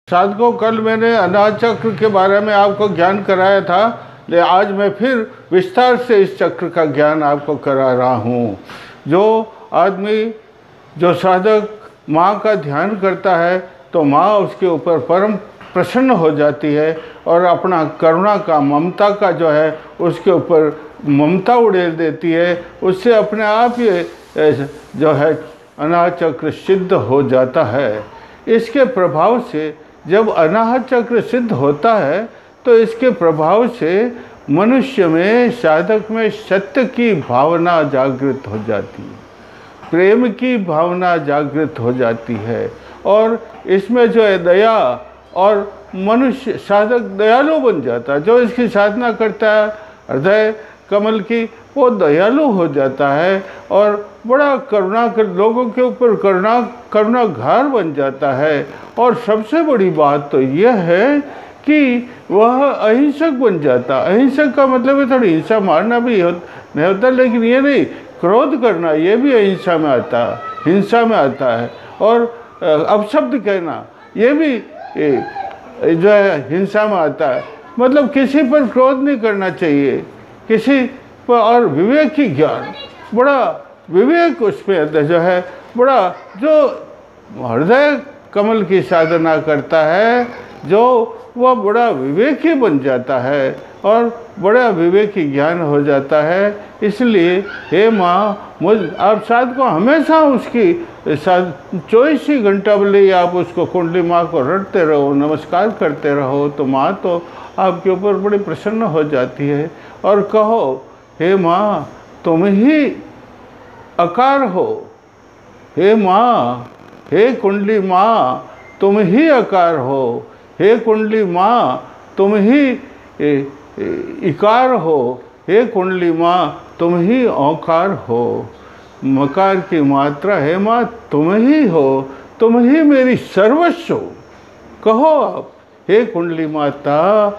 साधकों, कल मैंने अनाहत चक्र के बारे में आपको ज्ञान कराया था, लेकिन आज मैं फिर विस्तार से इस चक्र का ज्ञान आपको करा रहा हूँ। जो आदमी, जो साधक माँ का ध्यान करता है तो माँ उसके ऊपर परम प्रसन्न हो जाती है और अपना करुणा का, ममता का जो है उसके ऊपर ममता उड़ेल देती है। उससे अपने आप ये जो है अनाहत चक्र सिद्ध हो जाता है। इसके प्रभाव से जब अनाहत चक्र सिद्ध होता है तो इसके प्रभाव से मनुष्य में, साधक में सत्य की भावना जागृत हो जाती है, प्रेम की भावना जागृत हो जाती है और इसमें जो है दया, और मनुष्य साधक दयालु बन जाता है। जो इसकी साधना करता है हृदय कमल की, वो दयालु हो जाता है और बड़ा करुणा कर लोगों के ऊपर करुणागार बन जाता है। और सबसे बड़ी बात तो यह है कि वह अहिंसक बन जाता। अहिंसक का मतलब है थोड़ी हिंसा मारना भी नहीं होता, लेकिन ये नहीं, क्रोध करना ये भी अहिंसा में आता है, हिंसा में आता है। और अपशब्द कहना ये भी जो है हिंसा में आता है। मतलब किसी पर क्रोध नहीं करना चाहिए, किसी पर। और विवेक की ज्ञान, बड़ा विवेक उसमें जो है, बड़ा जो हृदय कमल की साधना करता है, जो वह बड़ा विवेकी बन जाता है और बड़ा विवेकी ज्ञान हो जाता है। इसलिए हे माँ, आप साध को हमेशा उसकी 24 ही घंटा बोले आप उसको कुंडली माँ को रटते रहो, नमस्कार करते रहो, तो माँ तो आपके ऊपर बड़ी प्रसन्न हो जाती है। और कहो, हे माँ तुम ही आकार हो, हे माँ, हे कुंडली माँ तुम ही आकार हो, हे कुंडली माँ तुम ही इकार हो, हे कुंडली माँ तुम ही औकार हो। मकार की मात्रा, हे माँ तुम ही हो, तुम ही मेरी सर्वस्व हो। कहो आप, हे कुंडली माता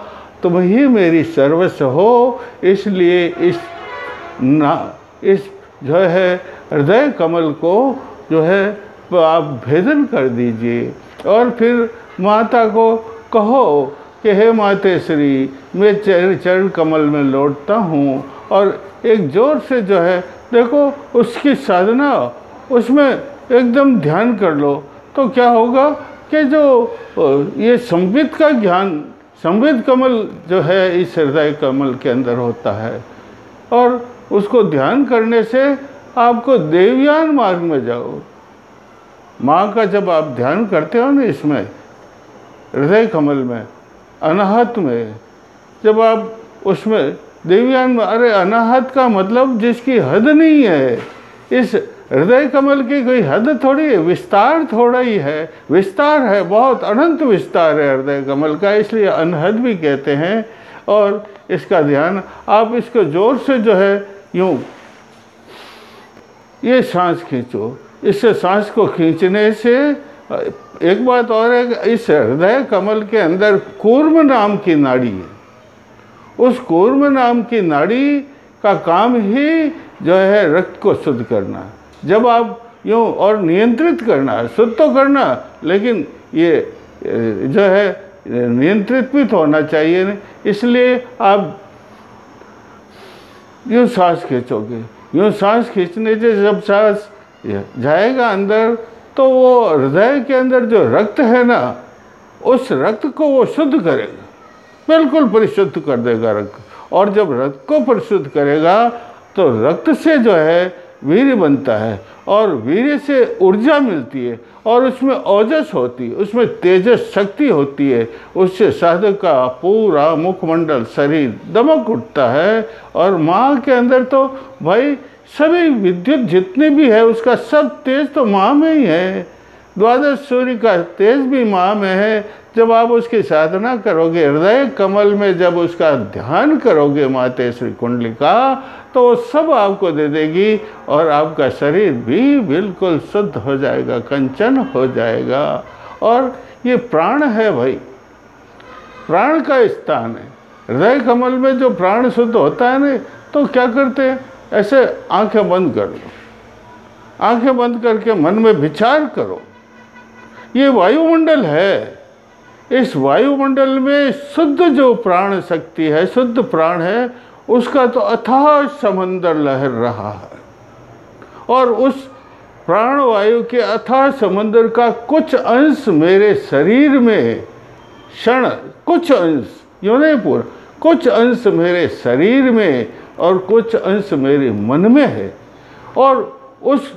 तुम ही मेरी सर्वस्व हो। इसलिए इस जो है हृदय कमल को जो है आप भेदन कर दीजिए। और फिर माता को कहो कि हे मातेश्वरी, मैं चरण कमल में लौटता हूँ। और एक जोर से जो है देखो उसकी साधना, उसमें एकदम ध्यान कर लो तो क्या होगा कि जो ये संबित का ज्ञान, संबित कमल जो है इस हृदय कमल के अंदर होता है, और उसको ध्यान करने से आपको देवयान मार्ग में जाओ। माँ का जब आप ध्यान करते हो ना, इसमें हृदय कमल में, अनाहत में, जब आप उसमें देवयान में, अरे अनाहत का मतलब जिसकी हद नहीं है। इस हृदय कमल की कोई हद थोड़ी है, विस्तार थोड़ा ही है, विस्तार है, बहुत अनंत विस्तार है हृदय कमल का, इसलिए अनहद भी कहते हैं। और इसका ध्यान आप इसको जोर से जो है यूँ ये सांस खींचो। इससे सांस को खींचने से एक बात और है, इस हृदय कमल के अंदर कूर्म नाम की नाड़ी है। उस कूर्म नाम की नाड़ी का काम ही जो है रक्त को शुद्ध करना। जब आप यूँ और नियंत्रित करना, शुद्ध तो करना, लेकिन ये जो है नियंत्रित भी तो होना चाहिए ना। इसलिए आप यूँ सांस खींचोगे, यूँ सांस खींचने से जब सांस जाएगा अंदर, तो वो हृदय के अंदर जो रक्त है ना, उस रक्त को वो शुद्ध करेगा, बिल्कुल परिशुद्ध कर देगा रक्त। और जब रक्त को परिशुद्ध करेगा तो रक्त से जो है वीर्य बनता है, और वीर्य से ऊर्जा मिलती है, और उसमें ओजस होती है, उसमें तेजस शक्ति होती है। उससे साधक का पूरा मुखमंडल, शरीर दमक उठता है। और माँ के अंदर तो भाई सभी विद्युत जितनी भी है उसका सब तेज तो माँ में ही है। द्वादश सूर्य का तेज भी माँ में है। जब आप उसकी साधना करोगे, हृदय कमल में जब उसका ध्यान करोगे मातेश्वरी कुंडली का, तो वो सब आपको दे देगी और आपका शरीर भी बिल्कुल शुद्ध हो जाएगा, कंचन हो जाएगा। और ये प्राण है भाई, प्राण का स्थान है हृदय कमल में। जो प्राण शुद्ध होता है ना, तो क्या करते हैं, ऐसे आंखें बंद कर लो, आंखें बंद करके मन में विचार करो, ये वायुमंडल है, इस वायुमंडल में शुद्ध जो प्राण शक्ति है, शुद्ध प्राण है, उसका तो अथाह समंदर लहर रहा है। और उस प्राणवायु के अथाह समंदर का कुछ अंश मेरे शरीर में कुछ अंश, यूँ नहीं पूरा, कुछ अंश मेरे शरीर में और कुछ अंश मेरे मन में है। और उस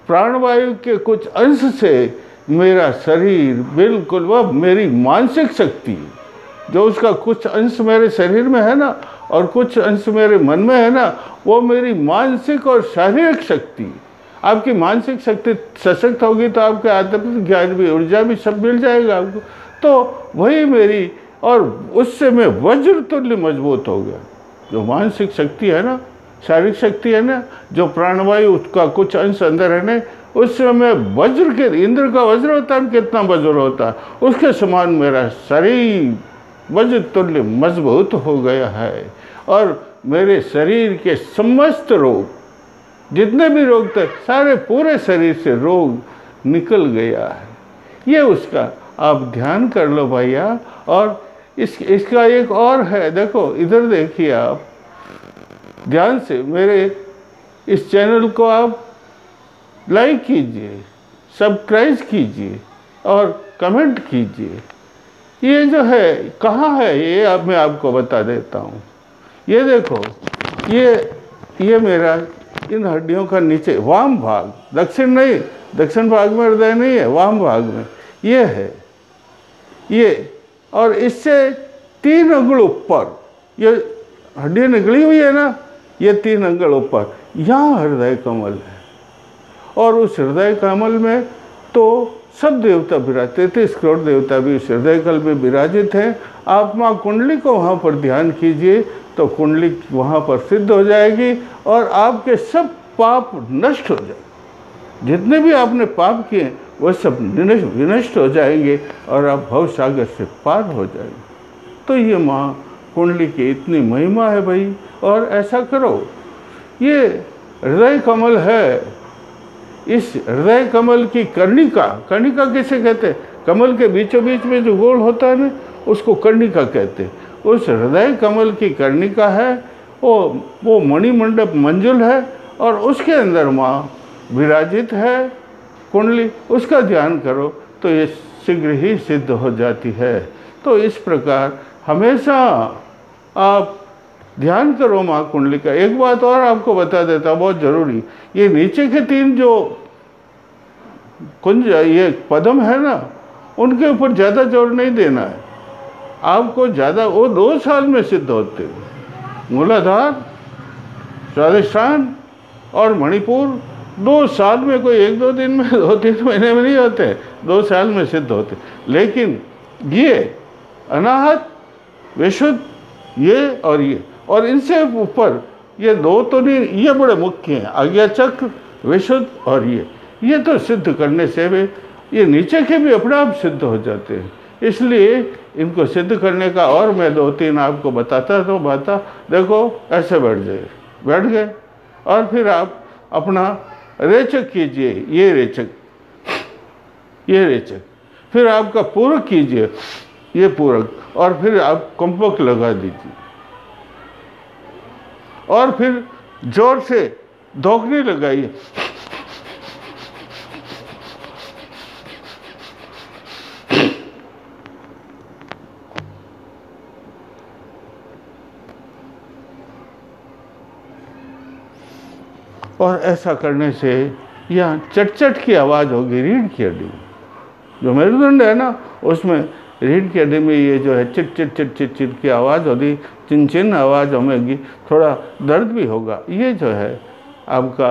प्राणवायु के कुछ अंश से मेरा शरीर बिल्कुल, वह मेरी मानसिक शक्ति, जो उसका कुछ अंश मेरे शरीर में है ना और कुछ अंश मेरे मन में है ना, वो मेरी मानसिक और शारीरिक शक्ति। आपकी मानसिक शक्ति सशक्त होगी तो आपके आध्यात्मिक ज्ञान भी, ऊर्जा भी सब मिल जाएगा आपको। तो वही मेरी, और उससे मैं वज्र तुल्य मजबूत हो गया। जो मानसिक शक्ति है ना, शारीरिक शक्ति है ना, जो प्राणवायु उसका कुछ अंश अंदर है ना, उससे मैं वज्र के, इंद्र का वज्र होता है, कितना वज्र होता है, उसके समान मेरा शरीर वज्र तुल्य मजबूत हो गया है। और मेरे शरीर के समस्त रोग, जितने भी रोग थे, सारे पूरे शरीर से रोग निकल गया है। ये उसका आप ध्यान कर लो भैया। और इसका एक और है, देखो इधर देखिए आप ध्यान से, मेरे इस चैनल को आप लाइक कीजिए, सब्सक्राइब कीजिए और कमेंट कीजिए। ये जो है कहाँ है, ये अब मैं आपको बता देता हूँ। ये देखो, ये मेरा इन हड्डियों का नीचे वाम भाग, दक्षिण नहीं, दक्षिण भाग में हृदय नहीं है, वाम भाग में ये है ये। और इससे 3 अंगुल ऊपर ये हड्डी निकली हुई है ना, ये 3 अंगुल ऊपर यहाँ हृदय कमल है। और उस हृदय कमल में तो सब देवता विराजित, 33 करोड़ देवता भी उस हृदय कमल में विराजित हैं। आप माँ कुंडली को वहाँ पर ध्यान कीजिए तो कुंडली वहाँ पर सिद्ध हो जाएगी और आपके सब पाप नष्ट हो जाएंगे। जितने भी आपने पाप किए वह सब विनष्ट हो जाएंगे और आप भव सागर से पार हो जाएंगे। तो ये माँ कुंडली की इतनी महिमा है भाई। और ऐसा करो, ये हृदय कमल है, इस हृदय कमल की कर्णिका, कर्णिका किसे कहते हैं? कमल के बीचों बीच में जो गोल होता है ना, उसको कर्णिका कहते हैं। उस हृदय कमल की कर्णिका है, वो मणिमंडप मंजुल है और उसके अंदर माँ विराजित है कुंडली। उसका ध्यान करो तो ये शीघ्र ही सिद्ध हो जाती है। तो इस प्रकार हमेशा आप ध्यान करो माँ कुंडली का। एक बात और आपको बता देता, बहुत ज़रूरी, ये नीचे के 3 जो कुंज, ये पदम है ना, उनके ऊपर ज़्यादा जोर नहीं देना है आपको ज़्यादा। वो 2 साल में सिद्ध होते हैं। मूलाधार, स्वाधिष्ठान और मणिपुर 2 साल में, कोई 1-2 दिन में, 2-3 महीने में नहीं होते, 2 साल में सिद्ध होते। लेकिन ये अनाहत, विशुद्ध, ये और इनसे ऊपर ये 2 तो नहीं, ये बड़े मुख्य हैं, आज्ञा चक्र, विशुद्ध और ये तो सिद्ध करने से वे, ये नीचे के भी अपने आप सिद्ध हो जाते हैं। इसलिए इनको सिद्ध करने का और मैं 2-3 आपको बताता तो देखो ऐसे बैठ गए और फिर आप अपना रेचक कीजिए, ये रेचक, फिर आपका पूरक कीजिए, ये पूरक, और फिर आप कंपक लगा दीजिए और फिर जोर से धोखनी लगाइए। और ऐसा करने से यहाँ चट की आवाज़ होगी रीढ़ की हड्डी, जो मेरुदंड है ना, उसमें रीढ़ की हड्डी में ये जो है चिट की आवाज़ होगी, चिन आवाज़ होगी, थोड़ा दर्द भी होगा। ये जो है आपका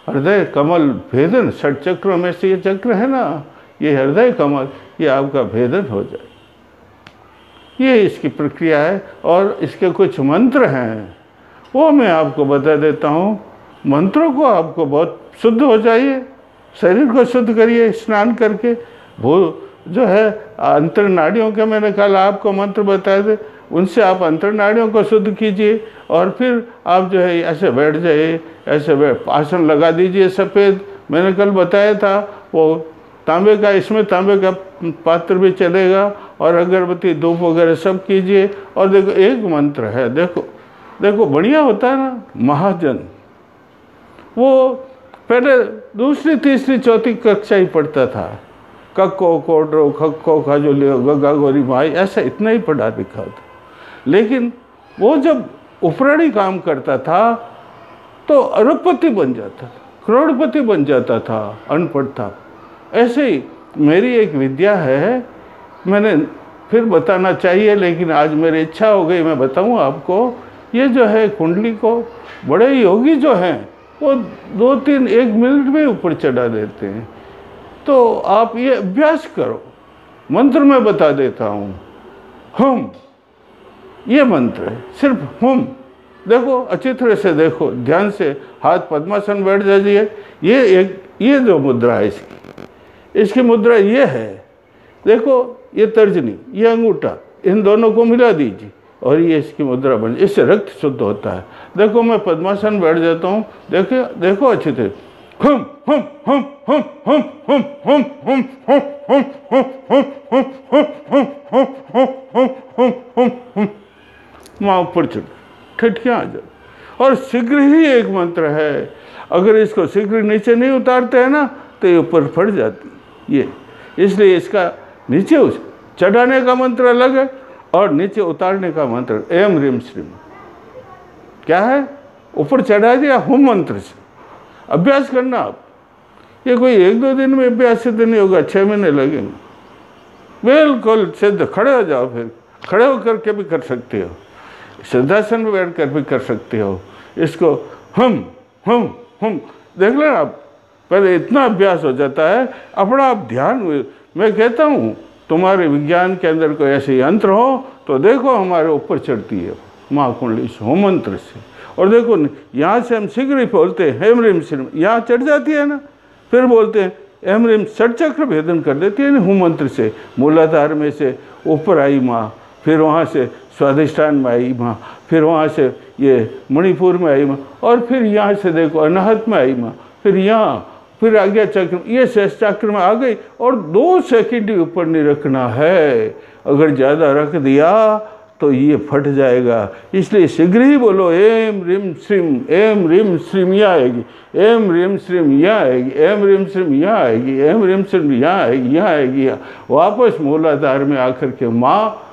हृदय कमल भेदन, 6 चक्रों में से ये चक्र है ना, ये हृदय कमल, ये आपका भेदन हो जाए। ये इसकी प्रक्रिया है और इसके कुछ मंत्र हैं, वो मैं आपको बता देता हूँ। मंत्रों को आपको बहुत शुद्ध हो जाइए, शरीर को शुद्ध करिए स्नान करके। वो जो है अंतर नाड़ियों के, मैंने कल आपको मंत्र बताए थे, उनसे आप अंतर नाड़ियों को शुद्ध कीजिए और फिर आप जो है ऐसे बैठ जाइए, ऐसे आसन लगा दीजिए सफ़ेद, मैंने कल बताया था। वो तांबे का, इसमें तांबे का पात्र भी चलेगा और अगरबत्ती धूप वगैरह सब कीजिए। और देखो एक मंत्र है, देखो देखो बढ़िया होता है ना, महाजन वो पहले दूसरी तीसरी चौथी कक्षा ही पढ़ता था, कक्को कोडरो खक्को खाजोलियो गगा गोरी माई, ऐसा इतना ही पढ़ा लिखा था। लेकिन वो जब उपराणी काम करता था तो अरबपति बन जाता था, करोड़पति बन जाता था, अनपढ़ था। ऐसे ही मेरी एक विद्या है, मैंने फिर बताना चाहिए लेकिन आज मेरी इच्छा हो गई, मैं बताऊँ आपको। ये जो है कुंडली को बड़े योगी जो हैं वो 2-3-1 मिनट में ऊपर चढ़ा देते हैं। तो आप ये अभ्यास करो। मंत्र मैं बता देता हूँ, हम, ये मंत्र है, सिर्फ हम। देखो अच्छी तरह से देखो, ध्यान से, हाथ पद्मासन बैठ जाइए। ये जो मुद्रा है इसकी मुद्रा ये है, देखो ये तर्जनी, ये अंगूठा, इन दोनों को मिला दीजिए और ये इसकी मुद्रा बन, इससे रक्त शुद्ध होता है। देखो मैं पद्मासन बैठ जाता हूँ, देखो देखो अच्छी तरह, हम हम हम हम हम हम हम हम हम हम हम हम हम हम हम हम हम माँ ऊपर चढ़, ठिठकियाँ आ जाए। और शीघ्र ही एक मंत्र है, अगर इसको शीघ्र नीचे नहीं उतारते हैं ना तो ये ऊपर फट जाती ये, इसलिए इसका नीचे उस चढ़ाने का मंत्र अलग है और नीचे उतारने का मंत्र एम रिम श्रीम। क्या है, ऊपर चढ़ा दिया हुम मंत्र से। अभ्यास करना आप, ये कोई 1-2 दिन में अभ्यास से तो नहीं होगा, 6 महीने लगेंगे। बिल्कुल सिद्ध, खड़े हो जाओ, फिर खड़े होकर के भी कर सकते हो, सिद्धासन में बैठ कर भी कर सकते हो। इसको हम देख लेना आप, पहले इतना अभ्यास हो जाता है अपना आप ध्यान। मैं कहता हूँ तुम्हारे विज्ञान के अंदर कोई ऐसे यंत्र हो तो देखो हमारे ऊपर चढ़ती है माँ कुंडली इस होम मंत्र से। और देखो यहाँ से हम शीघ्र ही बोलते हैं हेम रिम श्रीम, यहाँ चढ़ जाती है ना, फिर बोलते हैं एम रिम, षटचक्र भेदन कर देती है ना होम मंत्र से। मूलाधार में से ऊपर आई माँ, फिर वहाँ से स्वाधिष्ठान में आई माँ, फिर वहाँ से ये मणिपुर में आई माँ, और फिर यहाँ से देखो अनाहत में आई माँ, फिर यहाँ, फिर आ गया चक्र, ये शेष चक्र में आ गई। और 2 सेकंड ही ऊपर नहीं रखना है, अगर ज़्यादा रख दिया तो ये फट जाएगा। इसलिए शीघ्र ही बोलो एम रिम श्रीम, एम रिम श्रीम यहाँ आएगी, एम रिम श्रीम यहाँ आएगी, एम रिम श्रीम यहाँ आएगी, एम रिम श्रीम यहाँ आएगी, यहाँ आएगी। वापस मूलाधार में आकर के माँ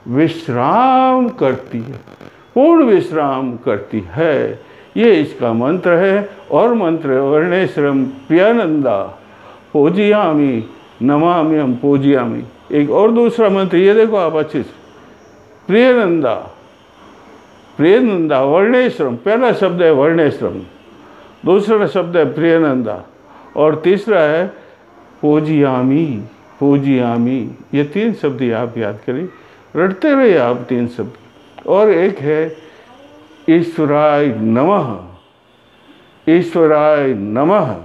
विश्राम करती है, पूर्ण विश्राम करती है। ये इसका मंत्र है। और मंत्र वर्णेश्वरम प्रियानंदा पूजयामि नमामि हम पूजयामि। एक और दूसरा मंत्र ये देखो आप अच्छे से, प्रियनंदा, प्रियनंदा वर्णेश्वरम, पहला शब्द है वर्णेश्वरम, दूसरा शब्द है प्रियनंदा, और तीसरा है पूजयामि, पूजयामि। ये 3 शब्द आप याद करिए, रटते रहिए आप 3 शब्द। और एक है ईश्वराय नमः, ईश्वराय नमः।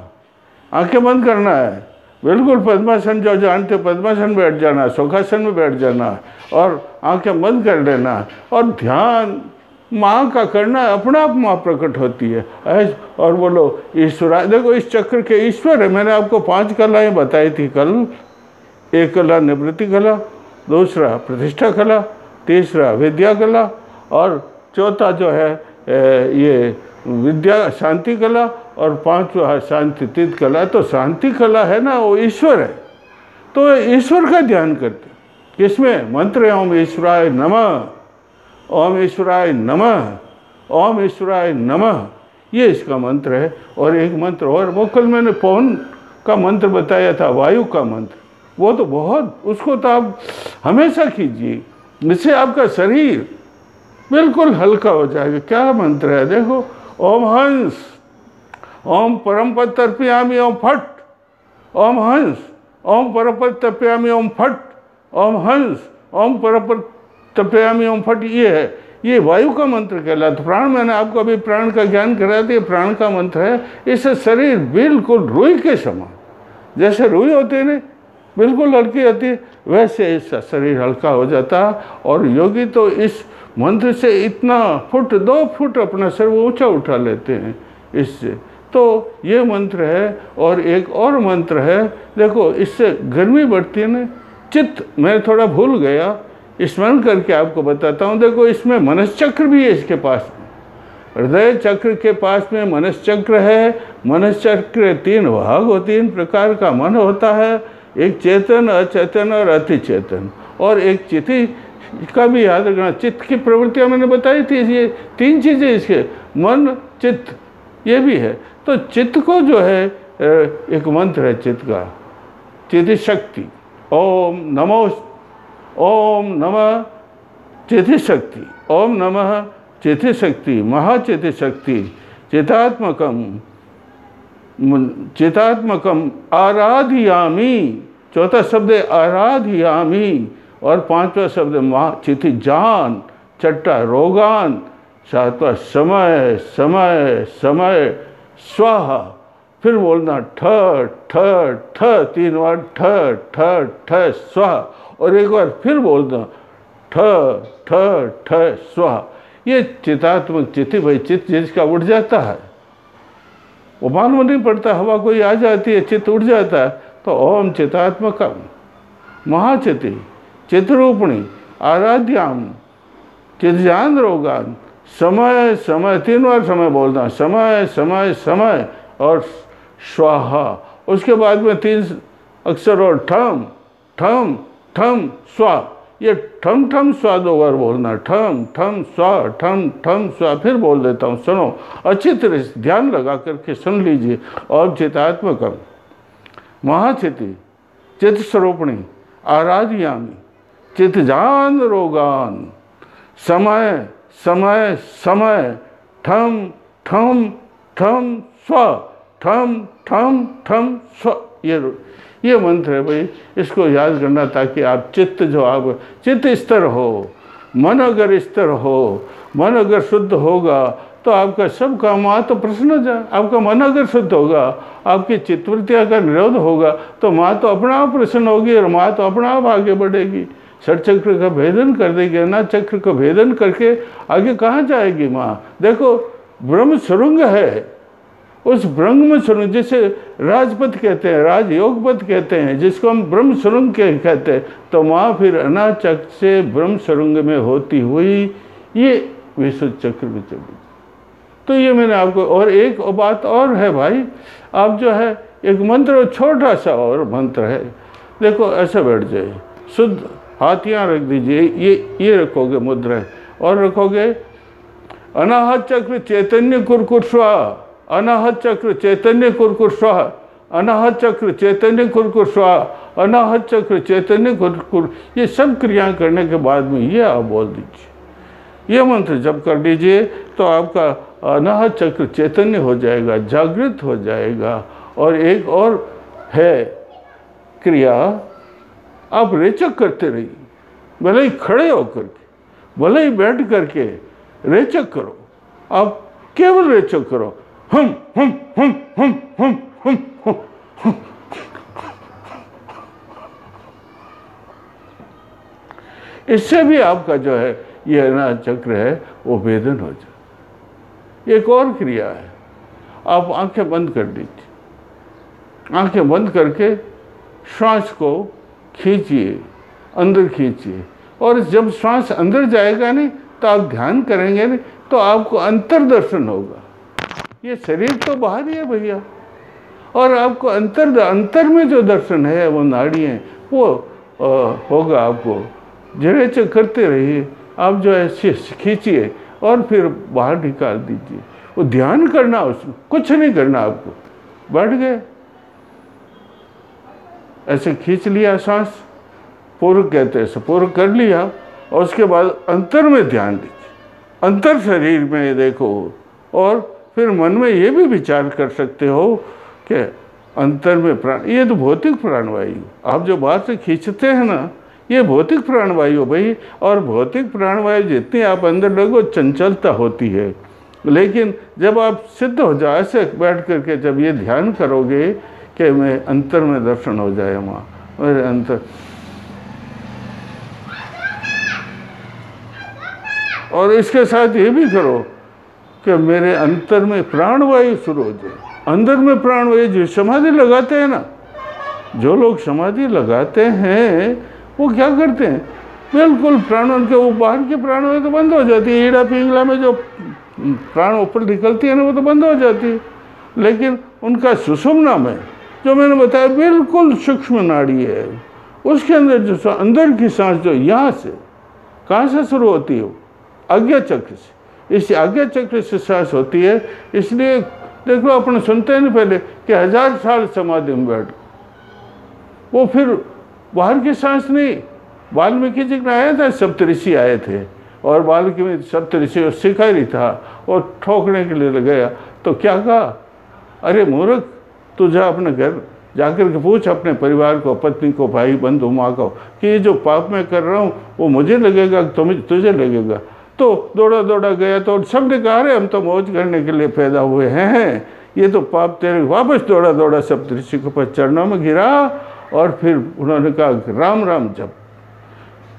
आंखें बंद करना है, बिल्कुल पद्मासन जो जानते हो पद्मासन बैठ जाना, सुखासन में बैठ जाना और आंखें बंद कर लेना और ध्यान माँ का करना, अपने आप माँ प्रकट होती है। और बोलो ईश्वराय। देखो इस चक्र के ईश्वर है, मैंने आपको 5 कलाएँ बताई थी कल। एक कला निवृत्ति कला, दूसरा प्रतिष्ठा कला, तीसरा विद्या कला, और चौथा जो है ये विद्या शांति कला, और 5वां शांति तीर्थ कला। तो शांति कला है ना, वो ईश्वर है, तो ईश्वर का ध्यान करते। किसमें? मंत्र ओम ईश्वराय नमः, ओम ईश्वराय नमः, ओम ईश्वराय नमः, ये इसका मंत्र है। और एक मंत्र और, वो कल मैंने पवन का मंत्र बताया था, वायु का मंत्र, वो तो बहुत, उसको तो आप हमेशा कीजिए, इससे आपका शरीर बिल्कुल हल्का हो जाएगा। क्या मंत्र है देखो, ओम हंस, ओम परम पद तर्पयामि ओम फट, ओम हंस, ओम परम पद तर्पयामि ओम फट, ओम हंस, ओम परम पद तर्पयामि ओम फट। ये है, ये वायु का मंत्र कहलाता। प्राण, मैंने आपको अभी प्राण का ज्ञान करा दिया, प्राण का मंत्र है। इससे शरीर बिल्कुल रुई के समान, जैसे रुई होती है ना, बिल्कुल हल्की होती है, वैसे इसका शरीर हल्का हो जाता। और योगी तो इस मंत्र से इतना 2 फुट अपना सर ऊंचा उठा लेते हैं इससे। तो ये मंत्र है। और एक और मंत्र है, देखो इससे गर्मी बढ़ती है ना, चित्त मैं थोड़ा भूल गया, स्मरण करके आपको बताता हूँ। देखो इसमें मनश्चक्र भी है इसके पास में, हृदय चक्र के पास में मनश्चक्र है। मनश्चक्र 3 भाग हो, 3 प्रकार का मन होता है, एक चेतन, अचेतन और अतिचेतन, और एक चिति का भी याद रखना। चित्त की प्रवृत्तियाँ मैंने बताई थी, ये 3 चीज़ें इसके, मन चित्त ये भी है। तो चित्त को जो है एक मंत्र है चित्त का, चिति शक्ति, ओम नमः चिति शक्ति, ओम नमः चिति शक्ति, महाचिति शक्ति, चितात्मकम आराधयामी, चौथा शब्द है आराधयामी, और 5वां शब्द चिति जान, छठा रोगान, 7वां समय समय समय स्वाहा। फिर बोलना ठ ठ ठ, 3 बार ठ ठ ठ स्वाहा, और एक बार फिर बोलना ठ ठ ठ स्वाहा। ये चितात्मक चिति, भाई चित्त जिसका उड़ जाता है वो मालूम नहीं पड़ता, हवा कोई आ जाती है चित्त उड़ जाता है। तो ओम चितात्मकम महाचिति चित्ररूपिणी आराध्याम चितजान रोगान, समय समय 3 बार समय बोलना, समय समय समय और स्वाहा। उसके बाद में 3 अक्षर और ठम ठम ठम स्वा, ये ठम ठम स्वा 2 बार बोलना, ठम ठम स्वा, ठम ठम स्वा। फिर बोल देता हूँ, सुनो अच्छी तरह से ध्यान लगा करके सुन लीजिए। और चितात्मकम महाचिति चित्त स्वरूपिणी आराध्यामी चितजान रोगान, समय समय समय ठम ठम ठम स्व, ठम ठम ठम स्व। ये मंत्र है भाई, इसको याद करना ताकि आप चित्त जो आप चित्त स्थिर हो, मन अगर स्थिर हो, मन अगर शुद्ध होगा तो आपका सब काम तो प्रश्न हो जाए। आपका मन अगर शुद्ध होगा, आपकी चित्तवृत्तियाँ का निरोध होगा तो माँ तो अपना आप प्रसन्न होगी और माँ तो अपना आप आगे बढ़ेगी, षटचक्र का भेदन कर देगी। अनाहत चक्र का भेदन करके आगे कहाँ जाएगी माँ? देखो ब्रह्म सुरंग है, उस ब्रह्म सुरंग जिसे राजपथ कहते हैं, राजयोग पथ कहते हैं, जिसको हम ब्रह्म सुरंग कहते हैं, तो माँ फिर अनाहत चक्र से ब्रह्म सुरंग में होती हुई ये विशुद्ध चक्र में चली। तो ये मैंने आपको, और एक बात और है भाई, आप जो है एक मंत्र छोटा सा और मंत्र है, देखो ऐसे बैठ जाइए, शुद्ध हाथ यहाँ रख दीजिए, ये रखोगे मुद्रा और रखोगे अनाहत चक्र चैतन्य कुरकुर स्वाहा, अनाहत चक्र चैतन्य कुरकुर स्वाहा, अनाहत चक्र चैतन्य कुरकुर स्वाहा, अनाहत चक्र चैतन्य कुरकुर। ये सब क्रिया करने के बाद में ये आप बोल दीजिए, ये मंत्र जब कर लीजिए तो आपका अनाहत चक्र चैतन्य हो जाएगा, जागृत हो जाएगा। और एक और है क्रिया, आप रेचक करते रहिए, भले ही खड़े होकर के, भले ही बैठ करके रेचक करो, आप केवल रेचक करो, हम हम हम हम हम हम हम। इससे भी आपका जो है ये अनाहत चक्र है वो भेदन हो जाए। एक और क्रिया है, आप आंखें बंद कर दीजिए, आंखें बंद करके श्वास को खींचिए, अंदर खींचिए, और जब श्वास अंदर जाएगा नहीं तो आप ध्यान करेंगे नहीं तो आपको अंतर्दर्शन होगा। ये शरीर तो बाहर ही है भैया, और आपको अंतर में जो दर्शन है वो नाड़ी है वो होगा। आपको जरेचक करते रहिए, आप जो है खींचिए और फिर बाहर निकाल दीजिए, वो ध्यान करना, उसमें कुछ नहीं करना, आपको बैठ गए ऐसे खींच लिया सांस, पूर्व कहते हैं, पूर्व कर लिया, और उसके बाद अंतर में ध्यान दीजिए, अंतर शरीर में देखो। और फिर मन में ये भी विचार कर सकते हो कि अंतर में प्राण, ये तो भौतिक प्राणवायु आप जो बाहर से खींचते हैं ना, ये भौतिक प्राणवायु भाई। और भौतिक प्राणवायु जितनी आप अंदर लगो चंचलता होती है, लेकिन जब आप सिद्ध हो जाए ऐसे बैठ करके जब ये ध्यान करोगे कि मैं अंतर में दर्शन हो जाए माँ मेरे अंतर, और इसके साथ ये भी करो कि मेरे अंतर में प्राणवायु शुरू हो जाए, अंदर में प्राणवायु। जो समाधि लगाते हैं ना, जो लोग समाधि लगाते हैं वो क्या करते हैं, बिल्कुल प्राणों के वो बाहर के प्राणों में तो बंद हो जाती है, ईड़ा पिंगला में जो प्राण ऊपर निकलती है ना वो तो बंद हो जाती है, लेकिन उनका सुषुम्ना में जो मैंने बताया बिल्कुल सूक्ष्म नाड़ी है, उसके अंदर जो अंदर की सांस जो यहाँ से कहाँ से शुरू होती है, आज्ञा चक्र से। इस आज्ञा चक्र से सांस होती है, इसलिए देख लो अपने सुनते हैं ना पहले कि 1000 साल समाधि में बैठ, वो फिर बाहर की सांस नहीं। वाल्मीकि जी ने आया था, सप्तऋषि आए थे और वाल्मीकि में सप्तऋषि शिकारी था और ठोकने के लिए गया तो क्या कहा, अरे मूर्ख तू जा अपने घर जाकर के पूछ अपने परिवार को, पत्नी को, भाई बंधु माँ को कि ये जो पाप मैं कर रहा हूँ वो मुझे लगेगा तुझे लगेगा। तो दौड़ा दौड़ा गया तो सब ने कहा अरे हम तो मौज करने के लिए पैदा हुए हैं, ये तो पाप तेरे। वापस दौड़ा दौड़ा सप्तऋषि के ऊपर चरणों में गिरा और फिर उन्होंने कहा राम राम जप।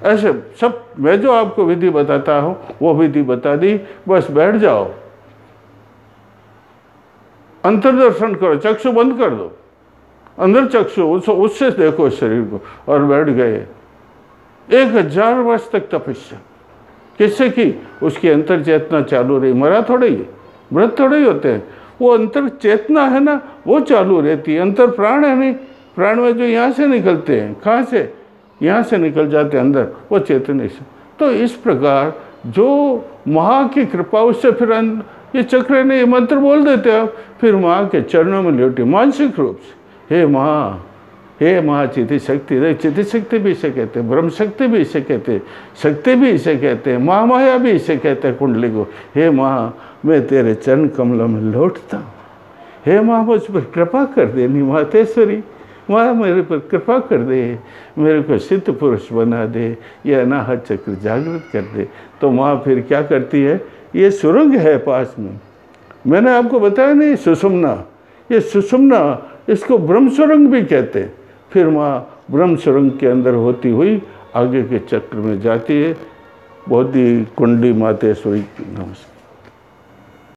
ऐसे सब मैं जो आपको विधि बताता हूँ वो विधि बता दी, बस बैठ जाओ, अंतर्दर्शन करो, चक्षु बंद कर दो, अंदर चक्षु उससे देखो शरीर को, और बैठ गए। 1000 वर्ष तक तपस्या किससे की, उसकी अंतर चेतना चालू रही। मरा थोड़े ही, मृत थोड़े ही होते हैं, वो अंतर चेतना है ना वो चालू रहती है। अंतर प्राण है नहीं, प्राण में जो यहाँ से निकलते हैं, कहाँ से, यहाँ से निकल जाते हैं अंदर, वो चेतन से। तो इस प्रकार जो माँ की कृपा उससे फिर ये चक्र ने ये मंत्र बोल देते आप, फिर माँ के चरणों में लेटे मानसिक रूप से, हे माँ, हे माँ चिति शक्ति। चिति शक्ति भी इसे कहते हैं, ब्रह्म शक्ति भी इसे कहते हैं, शक्ति भी इसे कहते हैं, माँ माया भी इसे कहते हैं कुंडली को। हे माँ मैं तेरे चरण कमलों में लौटता हूँ, हे माँ मुझ पर कृपा कर दे, निमातेश्वरी माँ मेरे पर कृपा कर दे, मेरे को सिद्ध पुरुष बना दे, ये अनाहत चक्र जागृत कर दे। तो माँ फिर क्या करती है, ये सुरंग है पास में, मैंने आपको बताया नहीं, सुषुम्ना, ये सुषुम्ना इसको ब्रह्म सुरंग भी कहते हैं। फिर माँ ब्रह्म सुरंग के अंदर होती हुई आगे के चक्र में जाती है। बहुत ही कुंडली मातेश्वरी नमस्कार।